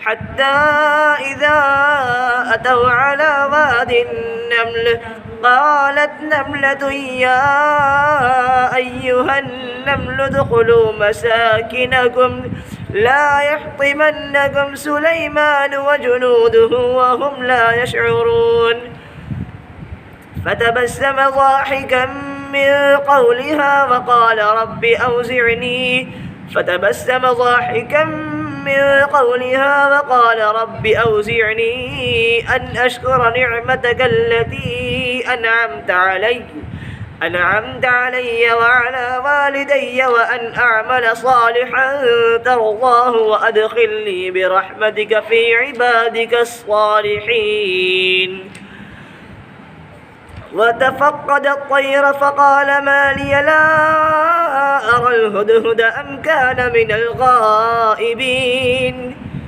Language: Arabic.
حتى إذا أتوا على واد النمل قالت نملة يا أيها النمل ادخلوا مساكنكم لا يحطمنكم سليمان وجنوده وهم لا يشعرون فتبسم ضاحكا من قولها وقال رب أوزعني أن أشكر نعمتك التي أنعمت علي وعلى والدي وأن أعمل صالحا ترضاه وأدخلني برحمتك في عبادك الصالحين وتفقد الطير فقال ما لي لا أرى الهدهد أم كان من الغائبين